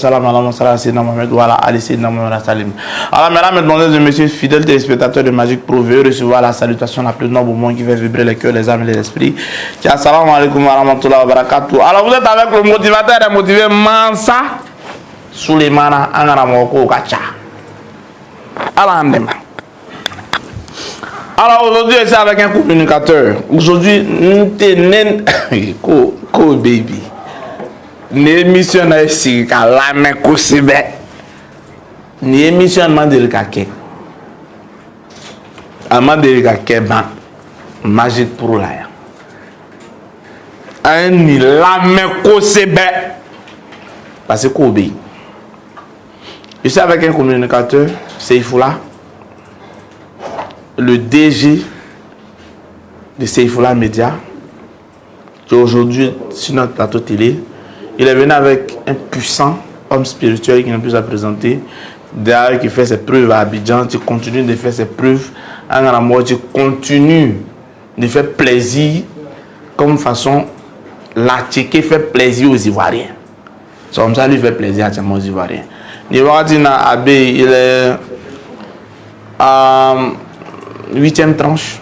Salam alaikum salam Mohamed voilà Ali Sidna Mohamed Salim. Alors mesdames, mesdemoiselles et messieurs, fidèles téléspectateurs de Magic Pro, veuillez recevoir la salutation la plus noble au monde qui fait vibrer les cœurs, les âmes et les esprits. Assalamu alaikum wa rahmatullahi wa barakatuh. Alors vous êtes avec le motivateur et motivé Mansa Souleymana Angaramoko Kacha. Alors aujourd'hui, c'est avec un communicateur. Aujourd'hui, nous tenons Ko baby. L'émission est ici, la main cousibe. L'émission mandel kake. Amandel kake ban Magic Pro là. Ani la main cousibe. Parce que Kobe. Je suis avec un communicateur, Seifoula, le DG de Seifoula Media, qui aujourd'hui sur notre plateau télé. Il est venu avec un puissant homme spirituel qui n'a plus à présenter, d'ailleurs qui fait ses preuves à Abidjan, qui continue de faire ses preuves à Ngaramou, qui continue de faire plaisir comme façon la Tchéké fait plaisir aux Ivoiriens. C'est comme ça lui fait plaisir à aux Ivoiriens. Niwaradina Abbé, il est à 8e tranche,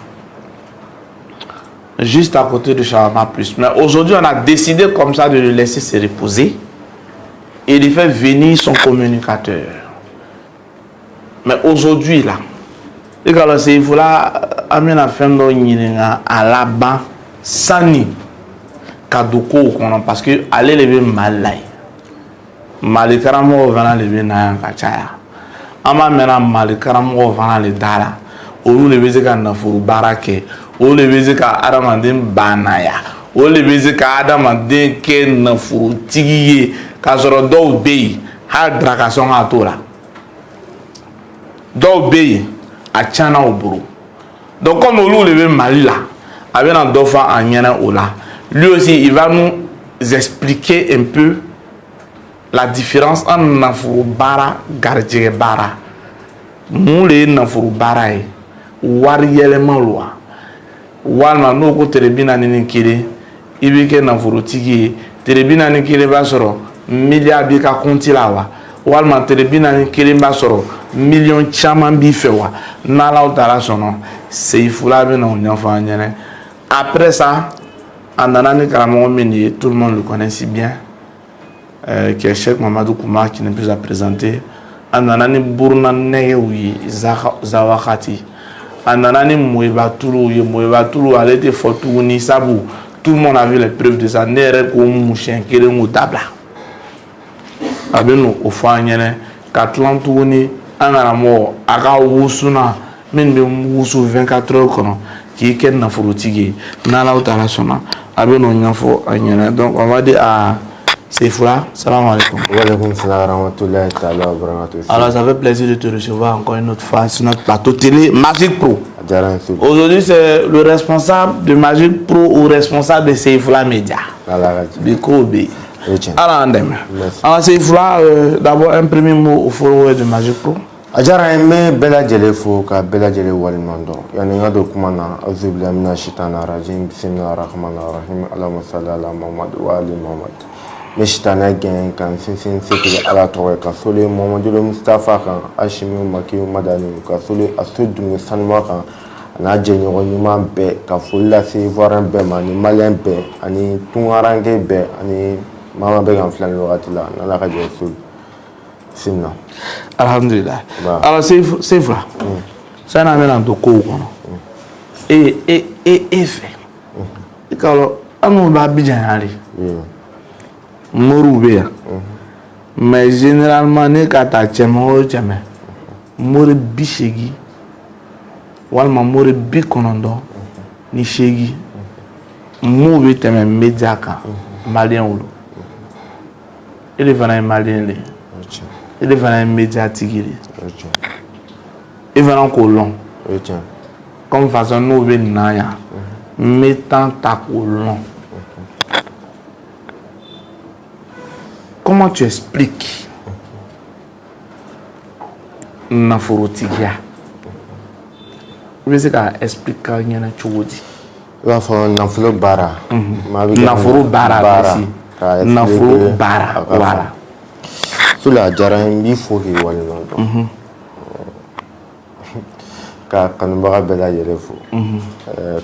juste à côté de Charama Plus. Mais aujourd'hui, on a décidé comme ça de le laisser se reposer et de faire venir son communicateur. Mais aujourd'hui, là, il faut là, amener la fin de à la bas, sani, kadoko, parce que aller lever malay. Malikaramo vana lever na kachaya. Ama mena malikaramo vana le dara. Olu le beze ka nafuru barake. O le beze ka adamaden banaya o le beze ka adamaden ke nafuru tigiye ka sɔrɔ dɔw bɛ yen ha drakasɔn ka to la dɔw bɛ yen a tiɲɛna o bolo donc comme olu le bɛ Mali la a bɛna dɔ fɔ an ɲɛna o la lui aussi il va nous expliquer un peu la différence entre nafuru baara garijɛgɛ baara mun le ye nafuru baara ye wari yɛlɛma lo wa walma n'o ko terebina ni kiri i bɛ kɛ nafolotigi ye terebina ni kiri b'a sɔrɔ miliyari b'i ka compte la wa walma terebina ni kiri b'a sɔrɔ miliyɔn caman b'i fɛ wa n'Alaw taala sɔnna Seifoula bɛ na o ɲɛfɔ an ɲɛna après ça a nana ni karamɔgɔ min ye tout le monde le connaît si bien qui est Cheikh Mamadou Kouma qui n'est plus à présenter a nana ni Buruna nɛgɛw ye Zawakati. Ananani Mouebatulu, Mouebatulu, elle était forte ni sabou. Tout le monde a vu les preuves de ça. Nere ko mouchen kere mou tabla. Abeno au fanyene katlantu ni anaramo aka wusuna min be wusu 24 heures kono ki ken na furutigi n'Alaw taala sona abeno nyafo anyene. Donc on va dire à Seifoula, salam alaikum. Wa alaikum salam wa rahmatullahi ta'ala wa barakatuh. Alors ça fait plaisir de te recevoir encore une autre fois sur notre plateau télé Magic Pro. Aujourd'hui c'est le responsable de Magic Pro ou responsable de Seifoula Media. Bikobe. Alors Seifoula, d'abord un premier mot au followers de Magic Pro. Ajara eme bela jele fo ka bela jele walimando yani ngado kumana azubla mina shitana rajim bismillahir rahmanir rahim allahumma salli ala muhammad wa ali muhammad meshitana gen kan sin sekele ala towe ka sole muhammadul mustafa kan ashimi makiyu madani ka sole asudu sanma kan na jenyo nyuma be ka fulla se voran be mani malen be ani tungarange be ani mama be kan flan logati la na ka jesul Simna. Alhamdulillah. Alors c'est vrai. Ça n'a même pas de et fait. Et quand on va bien aller. Mourou mais généralement ne kata chemo cheme. Mourou bichegi. Walma mourou bikonondo ni chegi. Mourou teme mediaka malien ou. Il est venu malien les. Il est venu médiatique. Il est venu colon. Comme façon nous venons mettant ta colon. Comment tu expliques Naforotigia? Je vais expliquer ce que tu dis. Il va faire Nafolo Bara. Nafolo Bara. Nafolo Bara. Voilà. Sula diyara n b'i fo k'i waleɲuman dɔn ka kanubaga bɛɛ lajɛlen fo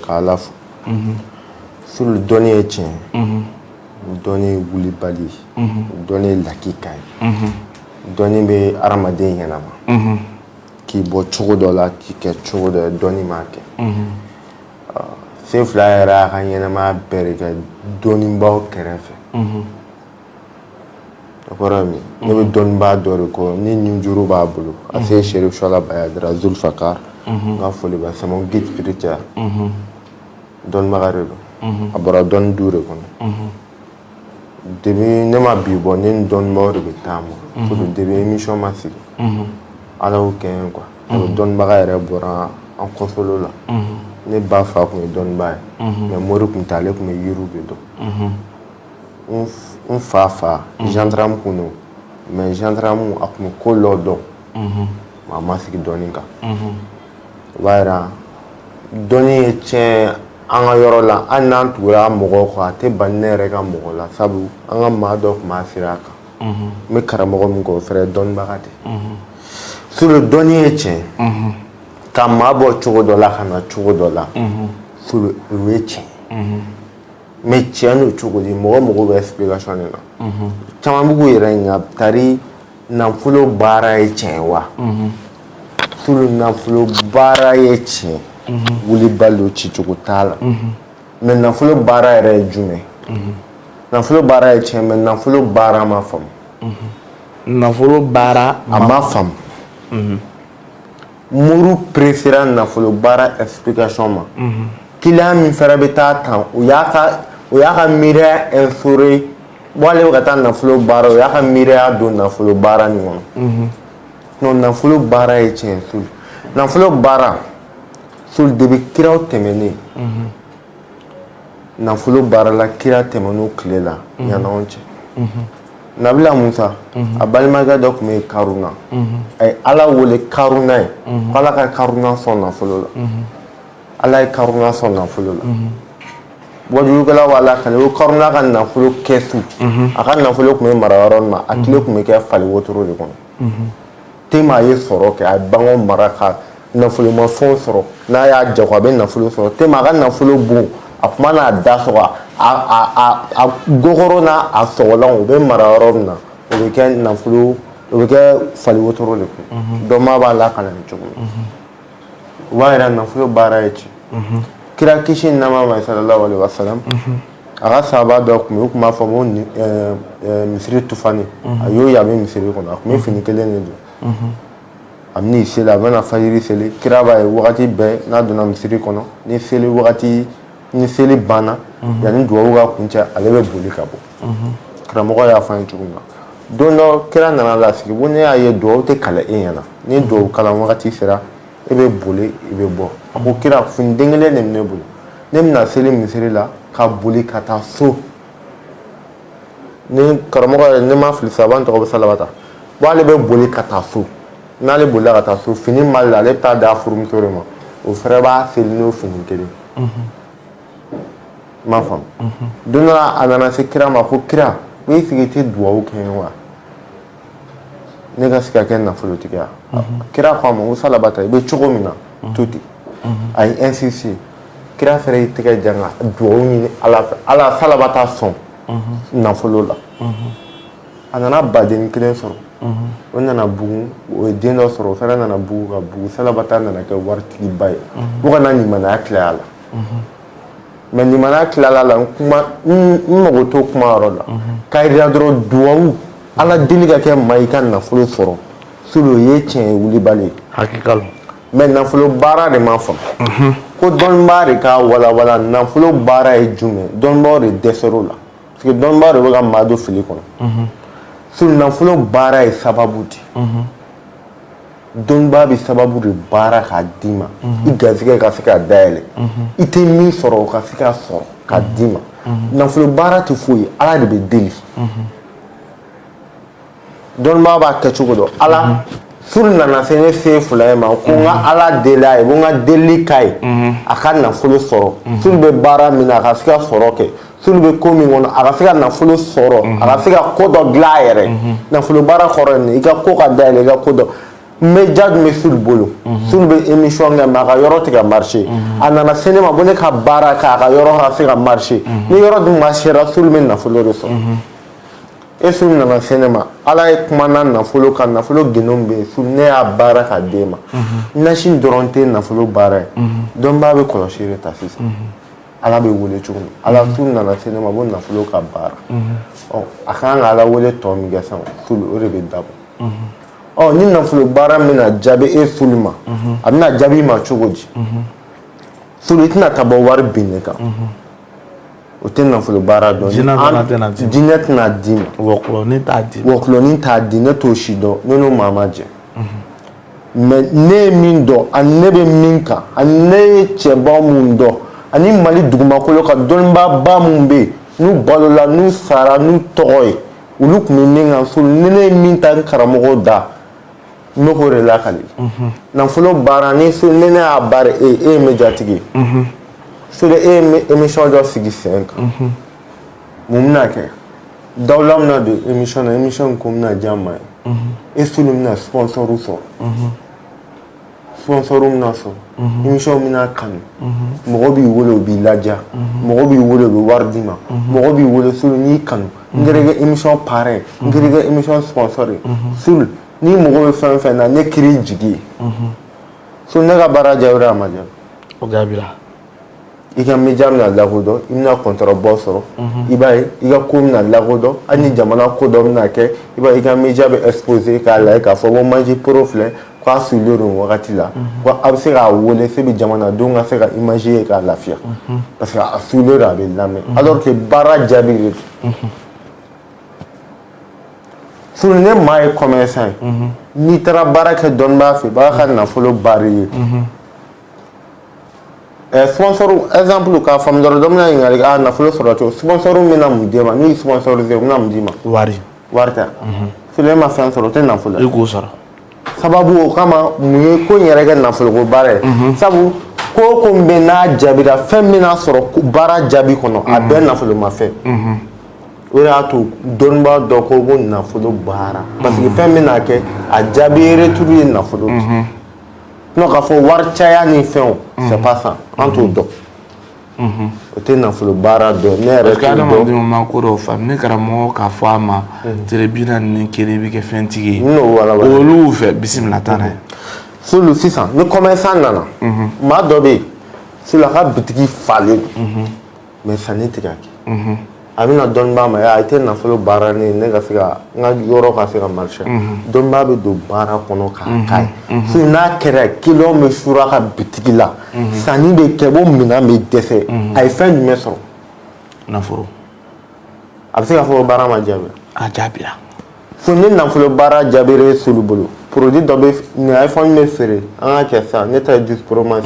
ka Ala fo Sulu dɔnni ye tiɲɛ dɔnni ye wulibali dɔnni ye lakika ye dɔnni bɛ adamaden ɲɛnama k'i bɔ cogo dɔ la k'i kɛ cogo dɔ ye dɔnni m'a kɛ sen fila yɛrɛ y'a ka ɲɛnamaya bɛɛ de kɛ dɔnnibaw kɛrɛfɛ o kɔrɔ ye min ne bɛ dɔnnibaa dɔ de kɔ ni ɲinjuru b'a bolo a se Cherif Chola Bayadara Zulfakar n ka foli bɛ c'est mon guide spirituel dɔnnibaga de don a bɔra dɔnni du de kɔnɔ depuis ne ma bi bɔ ne ni dɔnnibaw de bɛ taama depuis émission ma sigi Ala y'o kɛ n ye quoi dɔnnibaga yɛrɛ bɔra an kɔsolo la ne ba fa tun ye dɔnnibaa ye mais mori tun tɛ ale tun bɛ yiriw de dɔn n fa gendarme kun don mais gendarme a tun bɛ ko dɔ dɔn a ma sigi dɔnni kan o b'a jira dɔnni ye tiɲɛ an ka yɔrɔ la hali n'an tugura mɔgɔw kɔ a tɛ bali ne yɛrɛ ka mɔgɔ la sabu an ka maa dɔ tun b'a sira kan n bɛ karamɔgɔ min kɔ o fɛnɛ ye dɔnnibaga de Sulu dɔnni ye tiɲɛ ka maa bɔ cogo dɔ la ka na cogo dɔ la Sulu o ye tiɲɛ mais tiɲɛ n'o cogo di mɔgɔ bɛ explication de la caman b'u yɛrɛ ɲininka tari nafolo baara ye tiɲɛ wa Sulu nafolo baara ye tiɲɛ wulibali o cicogo t'a la mais nafolo baara yɛrɛ ye jumɛn nafolo baara ye tiɲɛ mais nafolo baara ma faamu nafolo baara a ma faamu muru préféra nafolo baara explication ma client min fɛnɛ bɛ taa tan o y'a ka miiriya instauré wale bɛ ka taa nafolo baara o y'a ka miiriya don nafolo baara nin kɔnɔ non nafolo baara ye tiɲɛ Sulu nafolo baara Sulu depuis kiraw tɛmɛnen nafolo baara la kira tɛmɛn'o tile la ɲananw cɛ Nabila Musa a balimakɛ dɔ tun bɛ yen Karuna a ye Ala wele Karuna ye ko Ala ka Karuna sɔn nafolo la Ala ye Karuna sɔn nafolo la wajulukɛlaw b'a la kale ko Karuna ka nafolo kɛsu a ka nafolo tun bɛ mara yɔrɔ min ma a tile tun bɛ kɛ fali wotoro de kɔnɔ tellement a ye sɔrɔ kɛ a ye baganw mara ka nafolomafɛnw sɔrɔ n'a y'a jago a bɛ nafolo sɔrɔ tellement a ka nafolo bon a kuma n'a da sɔgɔ a gogoro n'a a sɔgɔlanw o bɛ mara yɔrɔ min na o bɛ kɛ nafolo o bɛ kɛ fali wotoro de kun dɔnba b'a la kana ni cogo min o b'a yira nafolo baara ye tiɲɛ kira kisi ni nɛɛma b'a ye sallallahu alaihi wasallam a ka sahaba dɔ tun bɛ yen u tun b'a fɔ ko misiri tufani a y'o ye a bɛ misiri kɔnɔ a tun bɛ fini kelen de don a bɛ n'i seli a bɛna fajiri seli kira b'a ye wagati bɛɛ n'a donna misiri kɔnɔ ni seli wagati ni seli banna yanni dugawu ka kuncɛ ale bɛ boli ka bɔ karamɔgɔ y'a fɔ an ye cogo min na don dɔ kira nana lasigi ko ne y'a ye dugawu tɛ kalan e ɲɛna ni dugawu kalan wagati sera e bɛ boli i bɛ bɔ a ko kira fini den kelen de bɛ ne bolo ne bɛna seli misiri la ka boli ka taa so ni karamɔgɔ yɛrɛ ne ma fili saba n tɔgɔ bɛ Salabata bon ale bɛ boli ka taa so n'ale bolila ka taa so fini mali la ale bɛ taa d'a furumuso de ma o fɛnɛ b'a seli n'o fini kelen m'a faamu don dɔ la a nana se kira ma ko kira ko i sigi i tɛ dugawu kɛ n ye wa ne ka se ka kɛ nafolotigi ya kira ko a ma ko Salabata i bɛ cogo min na to ten a ye insisté kira fɛnɛ y'i tɛgɛ jan ka dugawu ɲini Ala fɛ Ala Salabata sɔn nafolo la a nana baden kelen sɔrɔ o nana bugun o ye den dɔ sɔrɔ o fɛnɛ nana bugun ka bugun Salabata nana kɛ waritigiba ye fo ka na limaniya tilaya la mais limaniya tilala la n mago to kuma yɔrɔ la k'a jira dɔrɔn duwawu Ala deli ka kɛ maa i ka nafolo sɔrɔ Sulu o ye tiɲɛ ye wulibali ye hakika mais nafolo baara de ma faamu ko dɔnnibaa de ka walawala nafolo baara ye jumɛn dɔnnibaaw de dɛsɛr'o la parce que dɔnnibaaw de bɛ ka maa don fili kɔnɔ Sulu nafolo baara ye sababu di dɔnnibaa bɛ sababu de baara k'a d'i ma i garisɛgɛ ka se ka dayɛlɛ i tɛ min sɔrɔ o ka se ka sɔrɔ k'a d'i ma nafolo baara tɛ foyi ye Ala de bɛ deli dɔnnibaa b'a kɛ cogo dɔn Ala Sulu nana se ne se fila ye ma ko n ka Ala deli a ye ko n ka deli k'a ye a ka nafolo sɔrɔ Sulu bɛ baara min na a ka se ka sɔrɔ kɛ sulu be ko min kɔnɔ a ka se ka nafolo sɔrɔ a ka se ka ko dɔ dilan a yɛrɛ nafolo baara kɔrɔ ye nin i ka ko ka dayɛlɛ i ka ko dɔ média dun bɛ sulu bolo sulu bɛ émission kɛ mais a ka yɔrɔ tɛ ka marché a nana se ne ma ko ne ka baara kɛ a ka yɔrɔ ka se ka marché ni yɔrɔ dun marchera sulu bɛ nafolo de sɔrɔ e sulu nana se ne ma ala ye kuma na nafolo kan nafolo gindo bɛ yen sulu ne y'a baara ka d'e ma nasi dɔrɔn tɛ nafolo baara ye dɔnniba bɛ kɔlɔsi de ta sisan ala bɛ wele cogo min ala sulu nana se ne ma ko nafolo ka baara a kan ka ala wele tɔ min kɛ sisan sulu o de bɛ dabɔ ni nafolo baara bɛna jaabi e sulu ma a bɛna jaabi ma cogo di sulu i tɛna taa bɔ wari bin ne kan o tɛ nafolo baara dɔn jinɛ tɛna d'i ma wɔkulɔnin t'a di ne t'o si dɔn ne n'o maa ma jɛ mais ne ye min dɔn ani ne bɛ min kan ani ne ye cɛba mun dɔn ani mali dugumakolo ka dɔnnibaba mun bɛ yen n'u balola n'u sara n'u tɔgɔ ye olu tun bɛ min kan sulu ni ne ye min ta n karamɔgɔw da ne k'o de lakali nafolo baara ni sulu ni ne y'a baara e ye médiatigi ye sulu e ye émission dɔ sigi sen kan mun bɛna kɛ dawula bɛna don émission na émission ko bɛna diya ma ye e sulu bɛna sponsor sɔrɔ sponsor bɛna sɔrɔ émission bɛna kanu mɔgɔ b'i wele o b'i ladiya mɔgɔ b'i wele o bɛ wari d'i ma mɔgɔ b'i wele sulu n'i kanu n kɛra i ka émission parrain n kɛra i ka émission sponsor ye sulu ni mɔgɔ bɛ fɛn fɛn na ne kiri jigi ye sulu ne ka baara jaabira a ma jaabi o jaabira i ka média bɛna lakodɔn i bɛna contrat bɔ sɔrɔ i b'a ye i ka ko bɛna lakodɔn hali ni jamana ko dɔ bɛna kɛ i b'a ye i ka média bɛ exposé k'a lajɛ k'a fɔ ko Manji Pro filɛ k'a sulen don wagati la ko a bɛ se k'a wele se bɛ jamanadenw ka se ka image ye k'a lafiya parce que a sulen don a bɛ lamɛn alors que baara jaabi de don sulu ne maa ye commerçant ye n'i taara baara kɛ dɔnnibaa fɛ i b'a ka nafolo baari ye sponsor exemple k'a faamu dɔrɔn dɔ bɛna ɲininkali nafolo sɔrɔ cogo sponsor bɛna mun d'e ma n'u ye sponsorisé u bɛna mun d'i ma wari tɛ sulu e ma fɛn sɔrɔ o tɛ nafolo i k'o sɔrɔ sababu o kama mun ye ko in yɛrɛ kɛ nafoloko baara ye sabu ko o ko min bɛ n'a jaabira fɛn bɛna sɔrɔ baara jaabi kɔnɔ a bɛɛ nafolomafɛn o de y'a to dɔnnibaa dɔ ko nafolo baara parce que fɛn bɛna kɛ a jaabi retour ye nafolo n'o k'a fɔ wari caya ni fɛnw c'est pas ça an t'o dɔn o tɛ nafolo baara dɔn ne yɛrɛ t'o dɔn parce que adamadenw ma ko dɔw faamu ne karamɔgɔ k'a fɔ a ma tile 41 i bɛ kɛ fɛntigi ye olu fɛ bisimila taa n'a ye sulu sisan ni commerçant nana maa dɔ bɛ yen sulu a ka bitigi falen mais sanni tɛ ka kɛ a bɛna dɔnnibaa ma a tɛ nafolo baara ne ka se ka n ka yɔrɔ ka se ka marché dɔnnibaa bɛ don baara kɔnɔ k'a k'a ye sulu n'a kɛra client bɛ suru a ka bitigi la sanni bɛ kɛ o minɛn bɛ dɛsɛ a ye fɛn jumɛn sɔrɔ nafolo a bɛ se k'a fɔ ko baara ma jaabi a jaabira sulu ni nafolo baara jaabira sulu bolo produit dɔ bɛ nin iPhone bɛ feere an ka kɛ sisan ne ta ye 10 Pro Max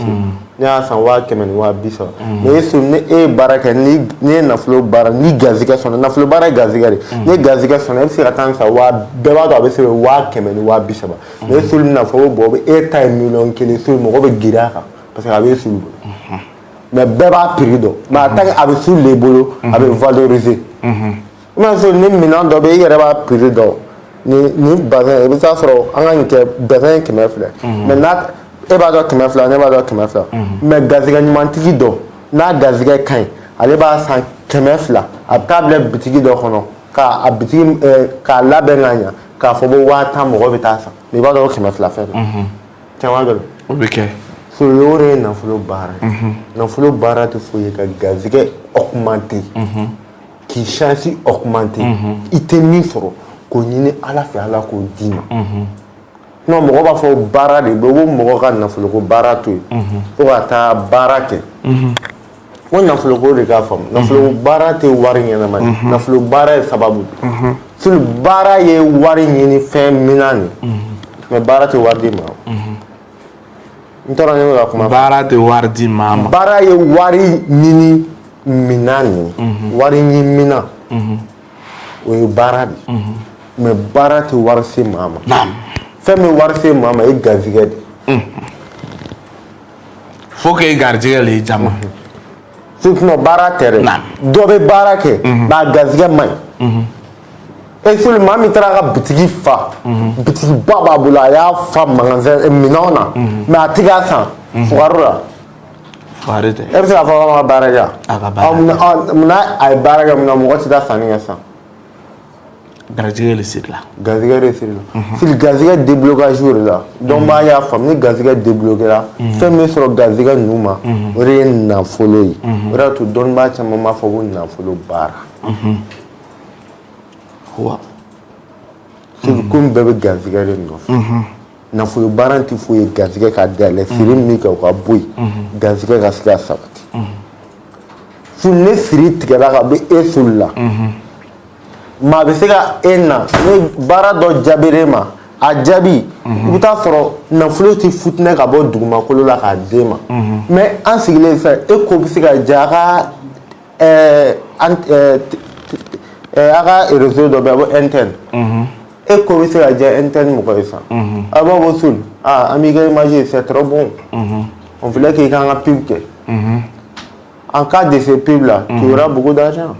ne y'a san 100 ni 230 mais sulu ni e ye baara kɛ ni ye nafolo baara ni gazigɛ sɔnna nafolo baara ye gazigɛ de ni gazigɛ sɔnna e bɛ se ka taa san bɛɛ b'a dɔn a bɛ se 100 ni 230 mais sulu bɛna fɔ ko bon e ta ye 1,1 sulu mɔgɔ bɛ girin a kan parce que a bɛ sulu bolo mais bɛɛ b'a prix dɔn mais en tant que a bɛ sulu de bolo a bɛ valoriser mais sulu ni minɛn dɔ bɛ i yɛrɛ b'a prix dɔn ni bazin i bɛ taa sɔrɔ an ka nin kɛ bazin ye 100 filɛ mais n'a e b'a dɔn 100 ne b'a dɔn 100 mais gazigɛ ɲumantigi dɔ n'a gazigɛ ka ɲi ale b'a san 100 a bɛ taa bila bitigi dɔ kɔnɔ k'a bitigi k'a labɛn ka ɲa k'a fɔ ko 50 mɔgɔ bɛ taa san mais i b'a dɔn 100 fɛn don caman bɛ o bɛ kɛ sulu o de ye nafolo baara ye nafolo baara tɛ foyi ye ka gazigɛ augmenter k'i chance augmenter i tɛ min sɔrɔ k'o ɲini ala fɛ ala k'o d'i ma non mɔgɔ b'a fɔ baara de bɛ ko mɔgɔ ka nafoloko baara to yen fo ka taa baara kɛ ko nafoloko de k'a faamu nafoloko baara tɛ wari ɲɛnama ye nafolo baara ye sababu sulu baara ye wari ɲini fɛn minɛn de mais baara tɛ wari di ma n tɔra ne bɛ ka kuma baara tɛ wari di maa ma baara ye wari ɲini minɛn de wari ɲini minɛn o ye baara de mais baara tɛ wari se maa ma fɛn min wari se maa ma ye gazigɛ de faut que garijɛgɛ le jama Sinon, baratere. Dobe barake. Ba gazige mai. Et seulement, il y a un petit fa. Petit baba boula, ya fa magasin minona. Mais à Tigasan, Foura. Arrêtez. Et puis, avoir baraga. On a baraga, on a moitié d'affaires. Gazige le site là. Gazige le site là. Si le gazige débloqué jour là, donc il y a femme, le gazige débloqué là, fait sur le gazige nouma, rien n'a follow. Voilà tout donne match à maman faut n'a follow bar. C'est comme bébé gazige le nof. N'a follow bar anti fouille gazige kadé les séries mika ou kabouy gazige gazige sabati. Sur les séries tigala kabe et sur là. Ma bɛ se ka na ne baara dɔ jaabire ma a jaabi i bɛ taa sɔrɔ nafolo tɛ futinɛ ka bɔ dugumakolo la k'a d'e ma mais an sigilen sisan e ko bɛ se ka ja a ka réseau dɔ bɛ a bɔ interne e ko bɛ se ka ja interne mɔgɔ ye sisan a b'a fɔ sul an b'i ka image c'est trop bon on voulait k'i kan ka pub kɛ en cas de ces pubs là tu auras beaucoup d'argent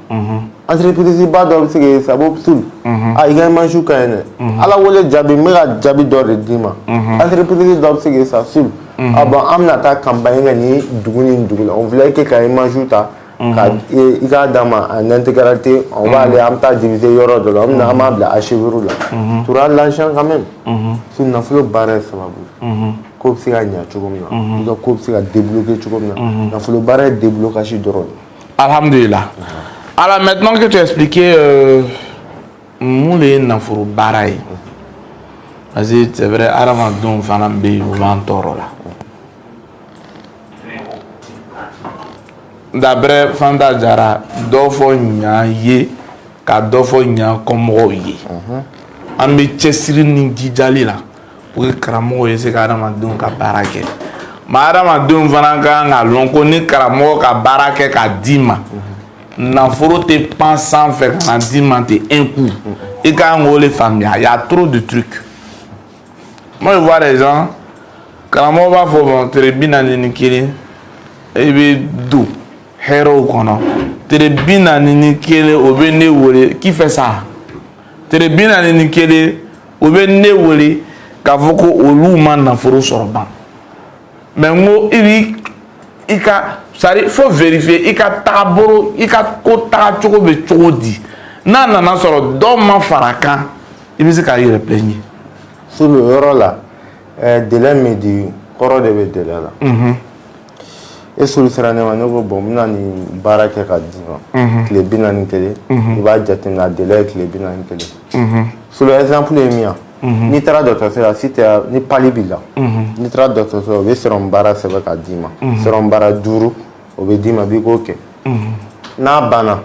entreprise ba dɔ bɛ se k'e sabo sul i ka image ka ɲi dɛ ala wele jaabi n bɛ ka jaabi dɔ de d'i ma entreprise dɔ bɛ se k'e sa sul bon an bɛna taa campagne kɛ ni dugu ni dugu la on voulait que ka image ta ka i k'a d'a ma en intégralité on va aller an bɛ taa diviser yɔrɔ dɔ la an b'a bila archiveur la tu auras l'argent quand même sur nafolo baara ye sababu ko bɛ se ka ɲɛ cogo min na i ka ko bɛ se ka débloquer cogo min na nafolo baara ye déblocage dɔrɔn ye. Alhamdulillah. Alors maintenant que tu as expliqué nous les nafolo baara ye parce que c'est vrai adamadenw fana bɛ yen u b'an tɔɔrɔ la. D'après Fanta Jara dɔ fɔ ɲa ye ka dɔ fɔ ɲa kɔmɔgɔw ye an bɛ cɛsiri ni jijali la pour que karamɔgɔ ye se ka adamadenw ka baara kɛ mais adamadenw fana ka kan ka lɔn ko ni karamɔgɔ ka baara kɛ k'a d'i ma nafolo tɛ pan sanfɛ ka na d'i ma ten un coup i ka kan k'o de faamuya y a trop de trucs moi je vois les gens karamɔgɔ b'a fɔ bon tile 41 i bɛ don hɛrɛw kɔnɔ tile 41 o bɛ ne wele qui fait ça tile 41 o bɛ ne wele k'a fɔ ko olu ma nafolo sɔrɔ ban mais n ko i ka c'est-à-dire faut vérifier i ka tagabolo i ka ko taga cogo bɛ cogo di n'a nana sɔrɔ dɔ ma fara kan i bɛ se k'a yɛrɛ plaigner. sur le yɔrɔ la délai min di kɔrɔ de bɛ délai la. E solu sera ne ma ne ko bon n bɛna nin baara kɛ ka d'i ma tile 41 i b'a jateminɛ a délai ye tile 41 solo exemple ye min ye n'i taara dɔgɔtɔrɔso la si tɛ ni pali b'i la n'i taara dɔgɔtɔrɔso la u bɛ sɔrɔmu baara sɛbɛn ka d'i ma sɔrɔmu baara 5 o bɛ d'i ma b'i k'o kɛ n'a banna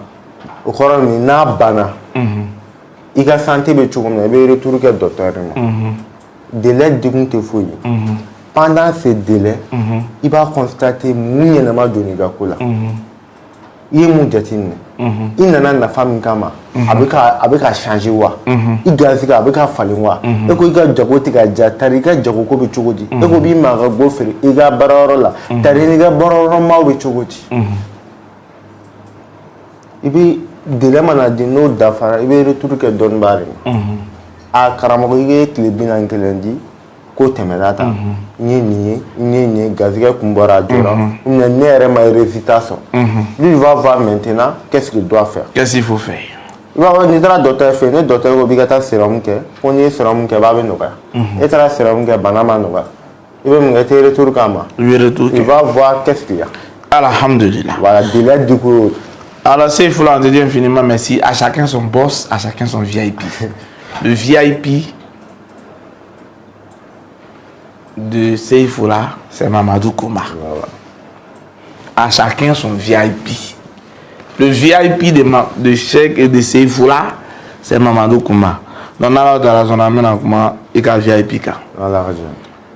o kɔrɔ min n'a banna i ka santé bɛ cogo min na i bɛ retour kɛ dɔgɔtɔrɔ ma délai degun tɛ foyi ye. Pendant ce délai, il va constater mun yɛlɛma donni ka ko la. I ye mun jateminɛ i nana nafa min kama a bɛ ka changer wa i garisɛgɛ a bɛ ka falen wa e ko i ka jago tɛ ka ja tari i ka jago ko bɛ cogo di e ko b'i ma ka go feere i ka baarayɔrɔ la tari n'i ka baarayɔrɔmaw bɛ cogo di i bɛ délai mana di n'o dafara i bɛ retour kɛ dɔnnibaa de ma a karamɔgɔ i ye tile 41 di ko tɛmɛna tan n ye nin ye garisɛgɛ kun bɔra a jɔra ne yɛrɛ ma résultat sɔrɔ lui il va voir maintenant qu'est-ce qu'il doit faire. Qu'est-ce qu'il faut faire? I b'a fɔ n'i taara dɔgɔtɔrɔ fɛ yen ne dɔgɔtɔrɔ ko b'i ka taa sérum kɛ ko n'i ye sérum kɛ b'a bɛ nɔgɔya e taara sérum kɛ bana ma nɔgɔya i bɛ mun kɛ i tɛ retour k'a ma il va voir qu'est-ce qu'il y a. Alhamdulillah. Voilà, délai du coup. Alors c'est il faut en dire infiniment merci à chacun son boss, à chacun son VIP. Le VIP de Seifoula, c'est Mamadou Kouma. Voilà. À chacun son VIP. Le VIP de Cheikh et de Seifoula, c'est Mamadou Kouma. Donc, on a la zone à Kouma et qu'à VIP.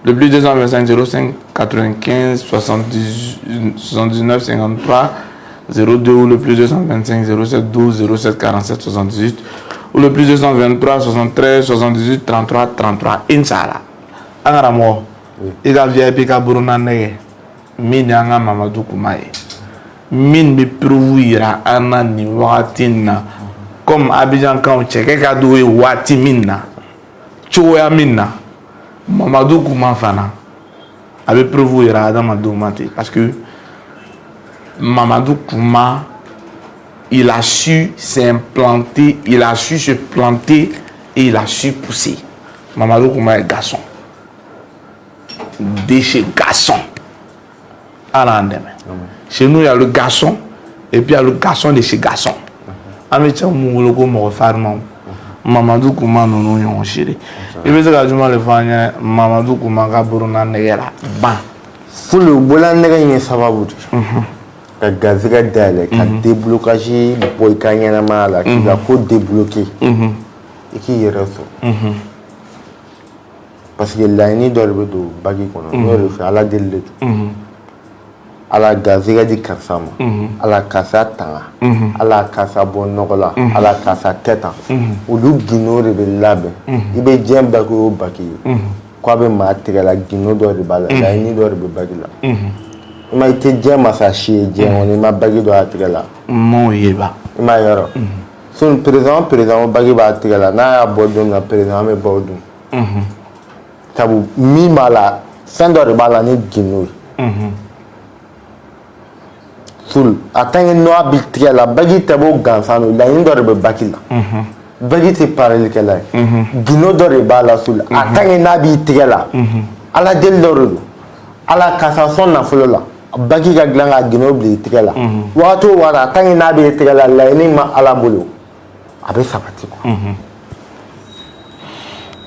Le plus 225 05 95 79 53 02 ou le plus 225 07 12 07 47 78 ou le plus 223 73 78 33 33. Inch'Allah. Angaramo, il a VIP ka buruna nege, mini anga Mamadou Kouma ye. min bɛ preuve yira an na nin wagati in na comme Abidjan kanw cɛkɛ ka d'o ye waati min na cogoya min na Mamadou Kouma fana a bɛ preuve yira adamadenw ma ten parce que Mamadou Kouma il a su s'implanter, il a su se planter et il a su pousser. Mamadou Kouma est garçon. Déchet garçon. Chez nous, il y a le garçon et puis il y a le garçon de chez garçon. Mamadou Kouma nous nous chéri. Et puis c'est que le faire Mamadou Kouma ka buruna negera ban. Fulu bola nega ni sababu. Ka gaziga dale ka déblocage boy ka nyana mala ki ga ko débloquer. Et qui y reste. Parce que là ni dorbe do bagi kono no re ala delle. Ala gaziga di kasama ala kasa tanga ala kasa bonogola ala kasa teta olu gino re be labe ibe jemba ko baki ko be ma tigala gino do re bala la ni do re be bagila ma ite jema sa shi je on ma bagi do atigala mo yeba ma yoro son président bagi ba atigala na bodum na président me bodum tabu mi mala sendo re bala ni gino sul atang no abitia la bagi tabo gansano la indore be bakila bagi te parel kala gino dore bala sul atang na bi tigala ala del doro ala kasa sonna fulola bagi ga glanga gino bi tigala wato wara atang na bi tigala la ni ma ala bolo abe sabati ko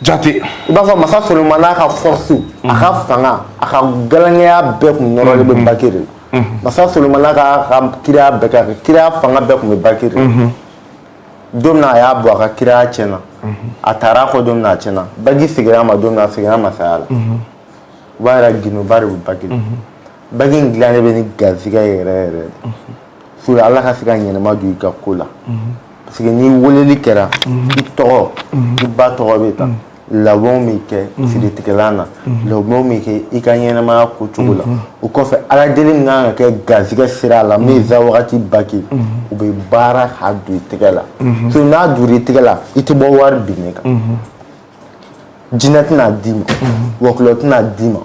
jati ba fa masa solo manaka force aka fanga aka galanga be ko noro be bakire Masa Solomana ka kira beka kira fanga be ko bakiri domna ya bo ka kira chena atara ko domna chena bagi sigira ma domna sigira ma sala wara gino bari bakiri bagi nglane be ni gaziga yere sura Allah ka siga nyene ma du ka kula parce que ni woleli kera to di ba to beta la bon mi ke siditikana la bon mi ke ikanyena ma ko chugula o ko fe ala deli nga ke gaziga sira la mi za wakati baki o be bara hadu tikala so na duri tikala ite bo war bineka jinat na dima woklot na dima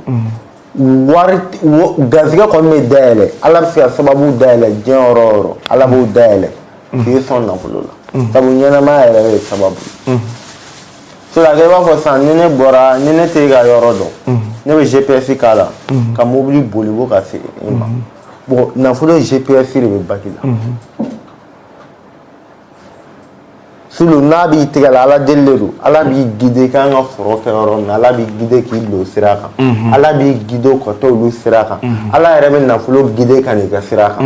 war gaziga ko me dele ala fi sababu dele jenoro ala bo dele fi son na fulula sabu nyena ma ele sababu so la gaba fo san nene bora nene te ga yoro do ne be GPS kala ka mobile bolibo ka se ima bon na fulo GPS le be bakila sulu nabi tigala ala delleru ala bi guide kan ga foro ke yoro na ala bi guide ki lo siraka ala bi guido ko to lu siraka ala rebe na fulo guide kan ga siraka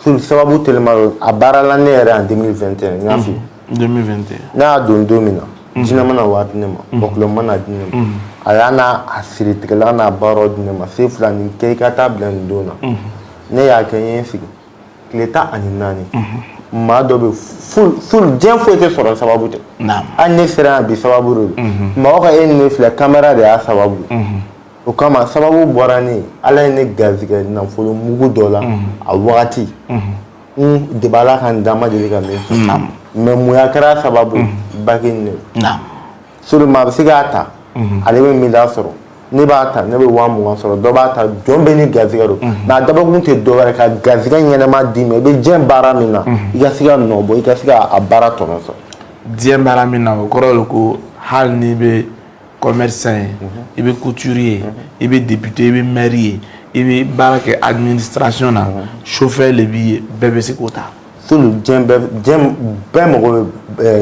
sulu sababu telema abara la ne era en 2021 ngafi 2021 na don domina jina mana waati ne ma boklo mana dine ma ayana asiri tigala na baro dine ma se fulani ke ka ta blan dona ne ya kenye figi kleta aninani ma do be full jen fo te soro sababu te naam an ne sera bi sababu ro ma o ka en ne fla camera de a sababu o kama sababu borani ala ne gaziga na folo mugu dola a wakati de bala kan dama de ga me naam mais muya kara sababu bakin ne naam suru ma sigata ale be mi da soro ne ba ta ne be wa mu soro do ba ta jombe ni gaziga ro na daba kun te do wara ka gaziga nyene ma di me be jem bara mina iga siga no bo iga siga abara to no so jem bara mina ko ro ko hal ni be commerçant i be couturier i be député i be maire i be barake administration na chauffeur le bi bebe sikota sulu jem be mo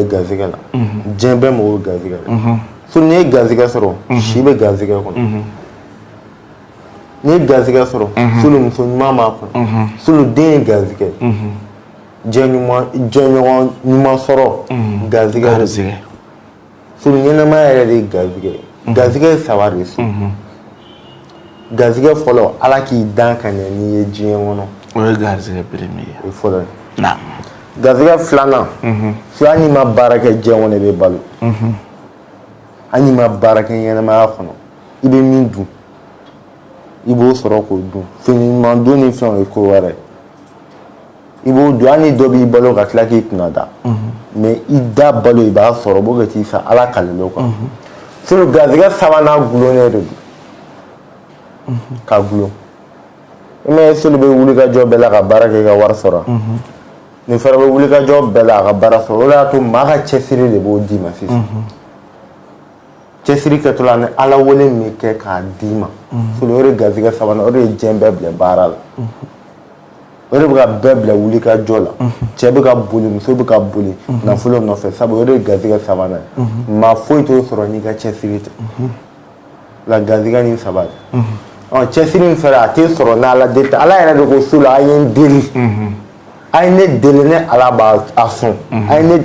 gaziga la jem be mo gaziga sulu ne gaziga soro shi be gaziga ko ne gaziga soro sulu muso mama ko sulu den gaziga jenuma soro gaziga sulu ne ma yare de gaziga sawari su gaziga folo ala ki dan kan ni ye jiye wono o gaziga premier e folo na gaziga flana so ani ma baraka jewo ne be balu ani ma baraka yana ma khono ibe mindu ibo soro ko du fini mando ni fon e ko ware i b'o dun hali ni dɔ b'i balo ka tila k'i kunna da mais i da balo i b'a sɔrɔ b'o kɛ t'i sa ala kalelo quoi solo garisɛgɛ sabanan gulonnen de don ka gulon i m'a ye solo bɛ wulikajɔ bɛɛ la ka baara kɛ i ka wari sɔrɔ nin fana bɛ wulikajɔ bɛɛ la a ka baara sɔrɔ o de y'a to maa ka cɛsiri de b'o d'i ma sisan cɛsiri kɛtɔla ni ala wele min kɛ k'a d'i ma solo o de garisɛgɛ sabanan o de ye diɲɛ bɛɛ bila baara la o de bɛ ka bɛɛ bila wulikajɔ la cɛ bɛ ka boli muso bɛ ka boli nafolo nɔfɛ sabu o de ye garisɛgɛ sabanan ye maa foyi t'o sɔrɔ n'i ka cɛsiri tɛ la garisɛgɛ ni saba de cɛsiri in fɛnɛ a t'e sɔrɔ n'ala de tɛ ala yɛrɛ de ko so la a ye n deli a ye ne deli ne ala b'a sɔn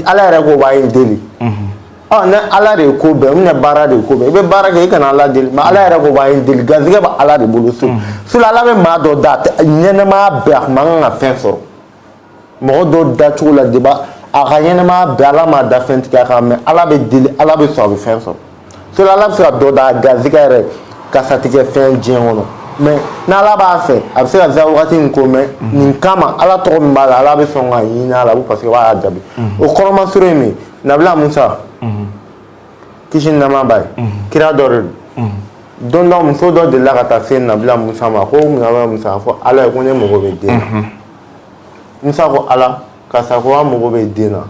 ala yɛrɛ ko b'a ye n deli ne ala de ye ko bɛɛ n bɛna baara de ko bɛɛ i bɛ baara kɛ i kana ala deli mais ala yɛrɛ ko b'a ye n deli garisɛgɛ bɛ ala de bolo so ala bɛ maa dɔ da ɲɛnɛmaya bɛɛ a man kan ka fɛn sɔrɔ mɔgɔ dɔ dacogo la de b'a a ka ɲɛnɛmaya bɛɛ ala m'a da fɛn tigɛ a kan mais ala bɛ deli ala bɛ sɔn a bɛ fɛn sɔrɔ so ala bɛ se ka dɔ da a garisɛgɛ yɛrɛ kasa tigɛ fɛn diɲɛ kɔnɔ mais n'ala b'a fɛ a bɛ se ka se wagati min ko mais nin kama ala tɔgɔ min b'a la ala bɛ sɔn ka ɲini a la parce que o b'a jaabi o kɔrɔmasuru ye min nabila musa kisi ni nɛɛma b'a ye kira dɔ de don dɔ muso dɔ delila ka taa se nabila musa ma ko nabila musa a fɔ ala ye ko ne mago bɛ den na musa ko ala karisa ko an mago bɛ den na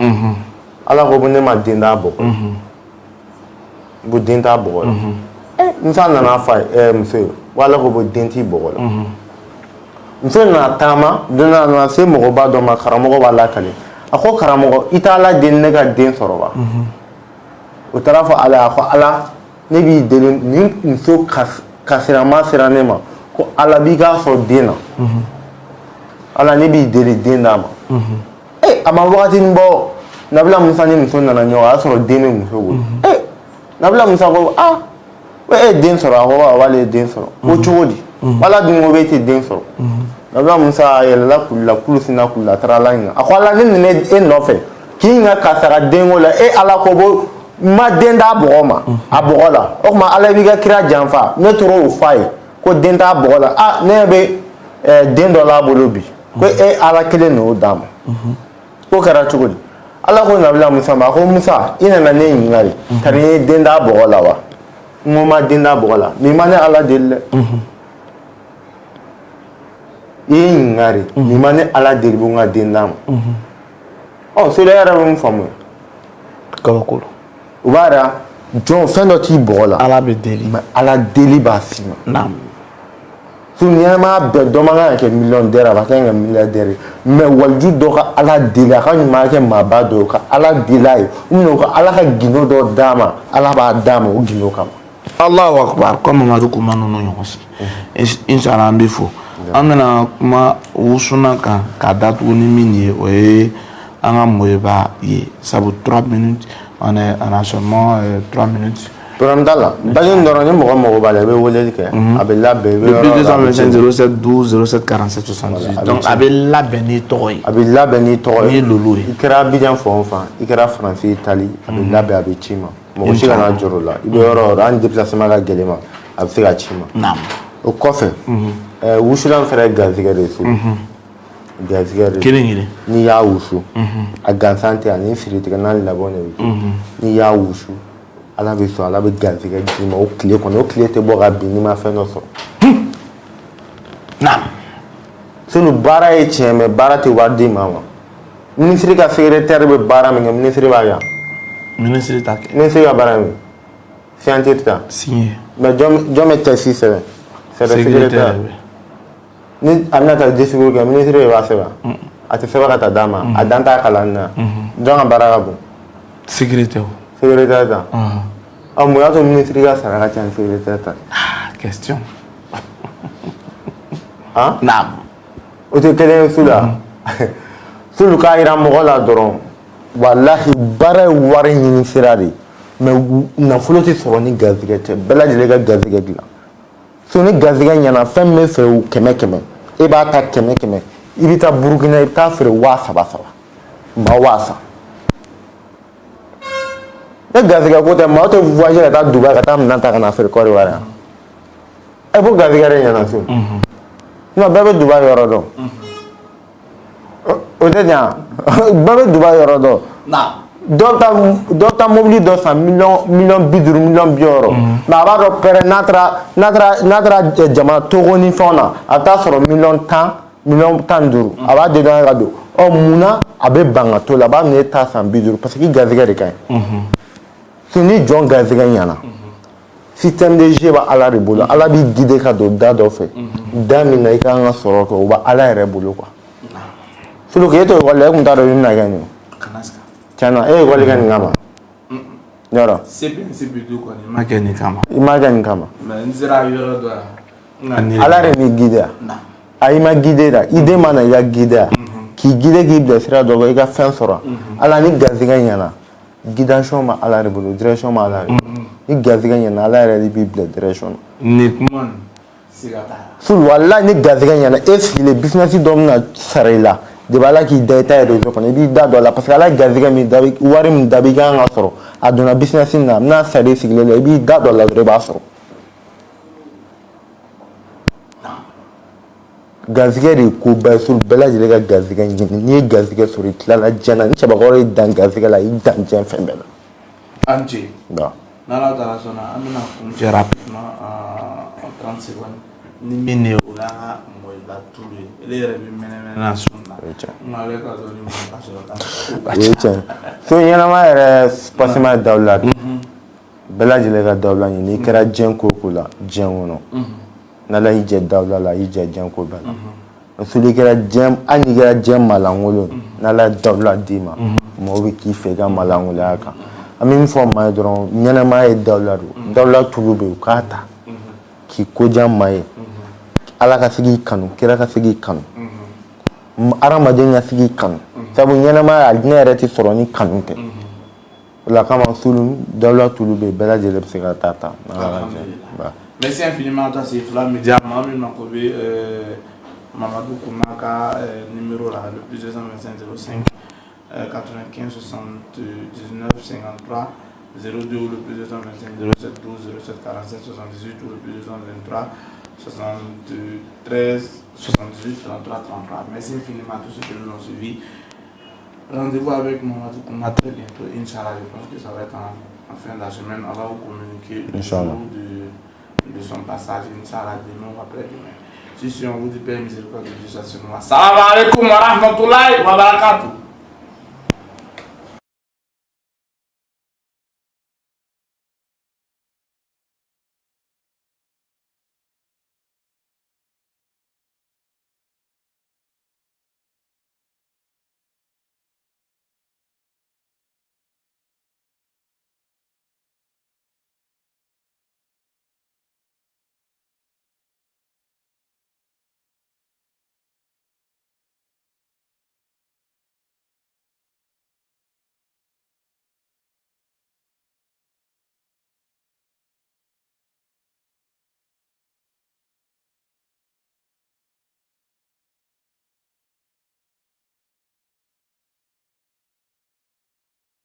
ala ko ne ma den d'a bɔgɔ la ko den t'a bɔgɔ la musa nana fa muso ye wala ko bɔ den t'i bɔgɔ la muso nana taama don dɔ nana se mɔgɔba dɔ ma karamɔgɔ b'a lakale a ko karamɔgɔ i t'a la deli ne ka den sɔrɔ wa o taara fɔ ala a ko ala ne b'i deli nin muso kasirama sera ne ma ko ala b'i k'a sɔrɔ den na ala ne b'i deli den d'a ma a ma wagatinin bɔ nabila musa ni muso nana ɲɔgɔn a y'a sɔrɔ den bɛ muso bolo nabila musa ko e den sɔrɔ a ko wale ye den sɔrɔ ko cogo di wala dun ko b'e tɛ den sɔrɔ nabila musa yɛlɛla kulu la kulu sinna kulu la a taara ala ɲininka a ko ala ne nana e nɔfɛ k'i ɲininka karisa denko la ala ko bɔ ma den t'a bɔgɔ ma a bɔgɔ la o tuma ala b'i ka kira janfa ne tora o f'a ye ko den t'a bɔgɔ la ne bɛ den dɔ l'a bolo bi ko ala kelen n'o d'a ma k'o kɛra cogo di ala ko nabila musa ma a ko musa i nana ne ɲininka de ka ni ye den t'a bɔgɔ la wa n ko ma den t'a bɔgɔ la mais i ma ne ala deli dɛ i ye ɲininka de mais i ma ne ala deli ko n ka den d'a ma so yɛrɛ bɛ mun faamu kabakolo u b'a yira jɔn fɛn dɔ t'i bɔgɔ la ala bɛ deli mais ala deli b'a s'i ma naam so ɲɛnɛmaya bɛɛ dɔ man kan ka kɛ miliyɔndɛri a ba kan ka kɛ miliyardɛri mais waliju dɔ ka ala deli a ka ɲuman kɛ maaba dɔ ye ka ala deli a ye ou bien ka ala ka gindo dɔ d'a ma ala b'a d'a ma o gindo kama Allahu akbar comme Mamadou kuma ninnu ɲɔgɔn si inshallah an bɛ fo an bɛna kuma wusuna kan k'a datugu ni min ye o ye an ka mɔyeba ye sabu 3 minutes on a seulement 3 minutes problème t'a la baji dɔrɔn ni mɔgɔ mago b'a la i bɛ weleli kɛ a bɛ labɛn i bɛ yɔrɔ la 225 07 12 07 47 68 donc a bɛ labɛn n'i tɔgɔ ye a bɛ labɛn n'i tɔgɔ ye n'i ye lolo ye i kɛra Abidjan fan o fan i kɛra Faransi Itali a bɛ labɛn a bɛ ci ma mɔgɔ si kana jɔrɔ o la i bɛ yɔrɔ o yɔrɔ hali déplacement ka gɛlɛn ma a bɛ se ka ci ma naam o kɔfɛ wusulan fɛnɛ ye garizɛgɛ de ye so garizɛgɛ de kelen kelen n'i y'a wusu a gansan tɛ ani firitigɛ n'a labɔn de bɛ n'i y'a wusu ala bɛ sɔn ala bɛ garizɛgɛ d'i ma o tile kɔnɔ o tile tɛ bɔ ka bin n'i ma fɛn dɔ sɔrɔ naam solu baara ye tiɲɛ mɛ baara tɛ wari d'i ma minisiri ka secrétaire bɛ baara min kɛ minisiri b'a kɛ ministre t'a kɛ minisiri ka baara ye min signature ta signé mais jɔn bɛ cɛsiri sɛbɛn c'est le secrétaire ni a bɛna taa discours kɛ minisiri de b'a sɛbɛn a tɛ sɛbɛn ka taa d'a ma a dan t'a kalan na jɔn ka baara ka bon secrétaire secrétaire ta mun y'a to minisiri ka sara ka ca ni secrétaire ta question naam o tɛ kelen ye su la sulu k'a jira mɔgɔ la dɔrɔn walahi baara ye wari ɲini sira de mais nafolo tɛ sɔrɔ ni garizɛgɛ tɛ bɛɛ lajɛlen ka garizɛgɛ dilan so ni garizɛgɛ ɲɛna fɛn min bɛ feere 100 e b'a ta 100 i bɛ taa Burukina i bɛ taa feere 3,000 maa 3,000 ne garizɛgɛ ko tɛ maa tɛ voyager ka taa Dubaï ka taa minɛn ta ka na feere Côte d'Ivoire yan fo garizɛgɛ de ɲɛna so non bɛɛ bɛ Dubaï yɔrɔ dɔn O tɛ ɲa bɛɛ bɛ Dubaï yɔrɔ dɔn. Dɔw ta mobili dɔ san million 50 million 60 mais a b'a dɔn pɛrɛ n'a taara jamana Togo ni fɛnw na a bɛ taa sɔrɔ million 10 million 15 a b'a dedans ka don munna a bɛ ban ka to la a b'a minɛ ta san 50 parce que garisɛgɛ de ka ɲi so ni jɔn garisɛgɛ ɲɛna système de jeu bɛ Ala de bolo Ala b'i guider ka don da dɔ fɛ da min na i kan ka sɔrɔ kɛ o bɛ Ala yɛrɛ bolo quoi so que e to ekɔli la e tun t'a dɔn i bɛna kɛ nin tiɲɛna e ye ekɔli kɛ nin kama yɔrɔ CP2 kɔni i ma kɛ nin kama i ma kɛ nin kama mais n sera yɔrɔ dɔ la Ala de b'i guider a i ma guider da i den ma na i ka guider k'i guider k'i bila sira dɔ kan i ka fɛn sɔrɔ Ala ni garisɛgɛ ɲɛna guidation ma Ala de bolo direction ma Ala de bolo ni garisɛgɛ ɲɛna Ala yɛrɛ de b'i bila direction na ni kuma nin siga t'a la fulu walahi ni garisɛgɛ ɲɛna e sigilen business dɔ bɛna sara i la de b'a la k'i da i ta réseau kɔnɔ i b'i da don a la parce que Ala ye garisɛgɛ min da wari min da i kan ka sɔrɔ a donna business in na a bɛna sara i sigilen la i b'i da don a la dɔrɔn i b'a sɔrɔ garisɛgɛ de ye ko bɛɛ so bɛɛ lajɛlen ka garisɛgɛ ɲini n'i ye garisɛgɛ sɔrɔ i tilala diɲɛ na ni cɛbakɔrɔ y'i dan garisɛgɛ la i dan diɲɛ fɛn bɛɛ la an ce n'Ala taara sɔnna an bɛna kuncɛ rapidement en 30 secondes ni min ye o y'an ka Moyiba Tulu ye ele yɛrɛ bɛ mɛnɛmɛnɛ sun na ale ka dɔn ni mun ka sɔrɔ ka o ye tiɲɛ so ɲɛnama yɛrɛ passement ye dawula de bɛɛ lajɛlen ka dawula ɲini i kɛra diɲɛ ko o ko la diɲɛ kɔnɔ n'Ala y'i jɛ dawula la y'i jɛ diɲɛ ko bɛɛ la soli kɛra diɲɛ hali n'i kɛra diɲɛ malankolon n'Ala ye dawula d'i ma mɔgɔw bɛ k'i fɛ i ka malankolonya kan an bɛ min fɔ maa ye dɔrɔn ɲɛnɛmaya ye dawula don dawula tulu bɛ yen u k'a ta k'i ko diya maa ye Ala ka se k'i kanu kira ka se k'i kanu hadamaden ka se k'i kanu sabu ɲɛnɛmaya ne yɛrɛ tɛ sɔrɔ ni kanu tɛ o la kama sulu dawula tulu bɛ yen bɛɛ lajɛlen bɛ se ka taa merci infiniment à toi c'est Fula Media maa min mako bɛ Mamadou Kouma ka numéro la le plus 225 05 95 79 53 02 ou le plus 225 07 12 07 47 78 ou le plus 223 73 78 33 33. Merci infiniment à tous ceux qui nous ont suivis. Rendez-vous avec Mamadou Kouma très bientôt, Inch'Allah. Je pense que ça va être en fin de la semaine. On va vous communiquer le jour de son passage. Inch'Allah, demain ou après-demain. Si on vous dit paix et miséricorde de Dieu, ça se nous. Assalamu alaikum wa rahmatullahi wa barakatuh.